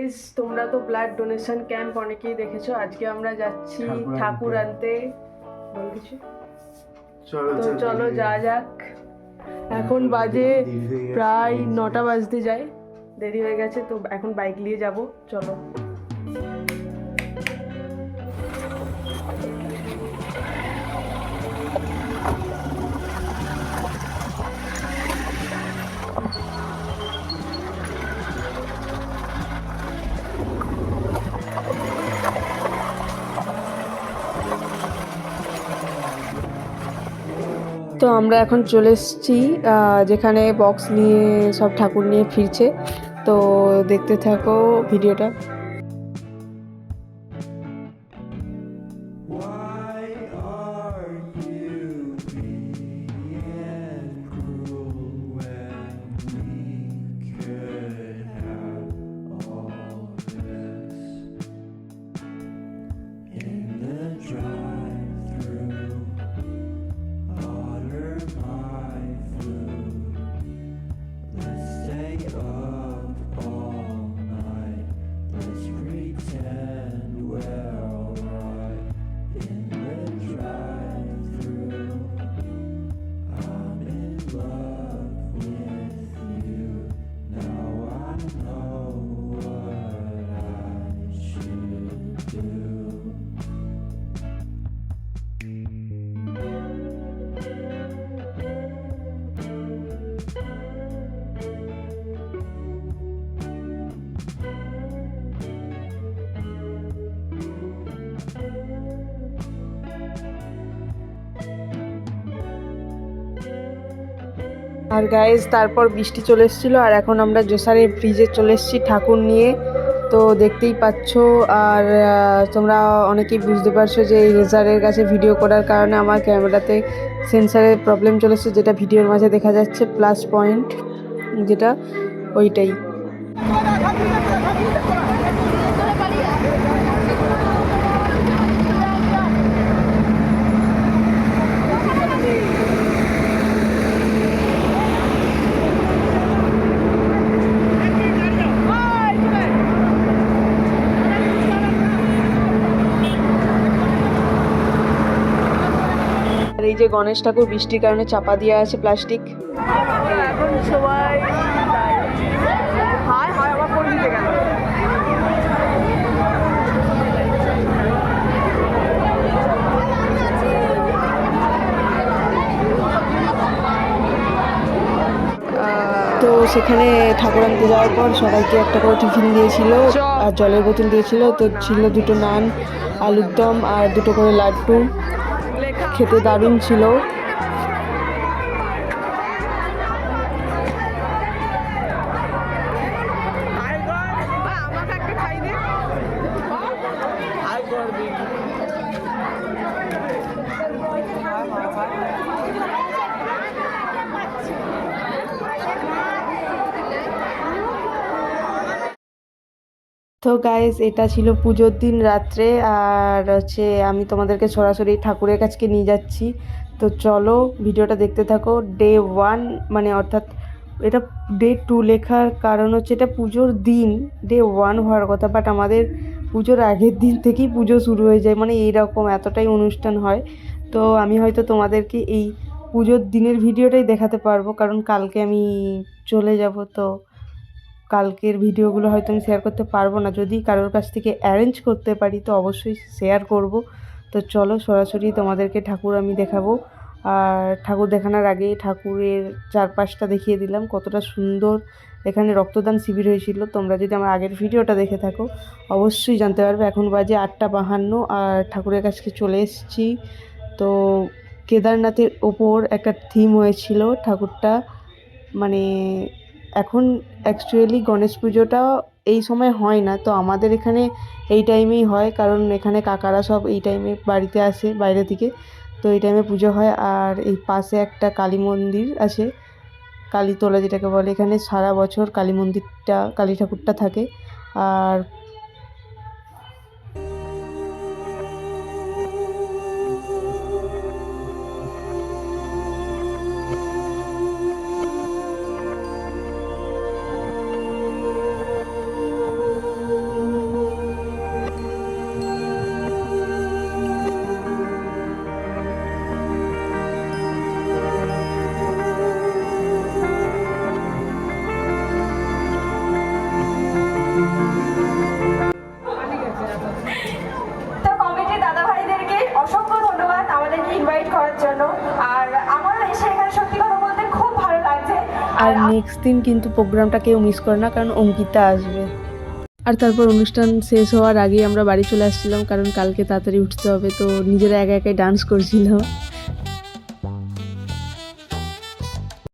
Guys, তোমরা তো blood donation camp অনেকেই দেখেছো। আজকে আমরা যাচ্ছি ঠাকুর আনতে। বল কিছু। তো চলো যা যাক। এখন বাজে প্রায় 9টা বাজতে যায়, দেরি হয়ে গেছে। তো এখন বাইক নিয়ে যাব, চলো। তো আমরা এখন চলে এসেছি যেখানে বক্স নিয়ে সব ঠাকুর নিয়ে ফিরছে। তো দেখতে থাকো ভিডিওটা। আর গাইজ তারপর বৃষ্টি চলে এসেছিলো, আর এখন আমরা জোসারের ব্রিজে চলে এসেছি ঠাকুর নিয়ে। তো দেখতেই পাচ্ছ। আর তোমরা অনেকেই বুঝতে পারছো যে এই রেজারের কাছে ভিডিও করার কারণে আমার ক্যামেরাতে সেন্সারের প্রবলেম চলেছে, যেটা ভিডিওর মাঝে দেখা যাচ্ছে প্লাস পয়েন্ট, যেটা ওইটাই। এই যে গণেশ ঠাকুর বৃষ্টির কারণে চাপা দিয়ে আছে প্লাস্টিক। এখন সবাই আমার ফোন দিতে গেল। তো সেখানে ঠাকুর আনতে যাওয়ার পর সবাইকে একটা করে টিফিন দিয়েছিল আর জলের বোতল দিয়েছিল। তো ছিল 2টো নান, আলুর দম আর 2টো করে লাড্ডু। খেতে দারুণ ছিল। তো গাইস, এটা ছিল পুজোর দিন রাত্রে। আর হচ্ছে আমি তোমাদেরকে সরাসরি ঠাকুরের কাছকে নিয়ে যাচ্ছি। তো চলো ভিডিওটা দেখতে থাকো। ডে 1 মানে অর্থাৎ এটা ডে 2 লেখার কারণ হচ্ছে এটা পুজোর দিন ডে 1 হওয়ার কথা, বাট আমাদের পুজোর আগের দিন থেকেই পুজো শুরু হয়ে যায়, মানে এইরকম এতটাই অনুষ্ঠান হয়। তো আমি হয়তো তোমাদেরকে এই পুজোর দিনের ভিডিওটাই দেখাতে পারবো, কারণ কালকে আমি চলে যাব। তো কালকের ভিডিওগুলো হয়তো আমি শেয়ার করতে পারবো না। যদি কারোর কাছ থেকে অ্যারেঞ্জ করতে পারি তো অবশ্যই শেয়ার করব। তো চলো সরাসরি তোমাদেরকে ঠাকুর আমি দেখাবো। আর ঠাকুর দেখানোর আগে ঠাকুরের চারপাশটা দেখিয়ে দিলাম কতটা সুন্দর। এখানে রক্তদান শিবির হয়েছিল। তোমরা যদি আমার আগের ভিডিওটা দেখে থাকো অবশ্যই জানতে পারবে। এখন বাজে 8:52 আর ঠাকুরের কাছে চলে এসেছি। তো কেদারনাথের ওপর একটা থিম হয়েছিল ঠাকুরটা। মানে এখন অ্যাকচুয়ালি গণেশ পুজোটা এই সময় হয় না, তো আমাদের এখানে এই টাইমেই হয়, কারণ এখানে কাকারা সব এই টাইমে বাড়িতে আসে বাইরে থেকে। তো এই টাইমে পুজো হয়। আর এই পাশে একটা কালী মন্দির আছে, কালীতলা যেটাকে বলে। এখানে সারা বছর কালী মন্দিরটা, কালী ঠাকুরটা থাকে। আর আর নেক্সট দিন কিন্তু প্রোগ্রামটা কেউ মিস করে না, কারণ অঙ্কিতা আসবে। আর তারপর অনুষ্ঠান শেষ হওয়ার আগেই আমরা বাড়ি চলে আসছিলাম, কারণ কালকে তাড়াতাড়ি উঠতে হবে। তো নিজেরা একা একাই ডান্স করছিলাম।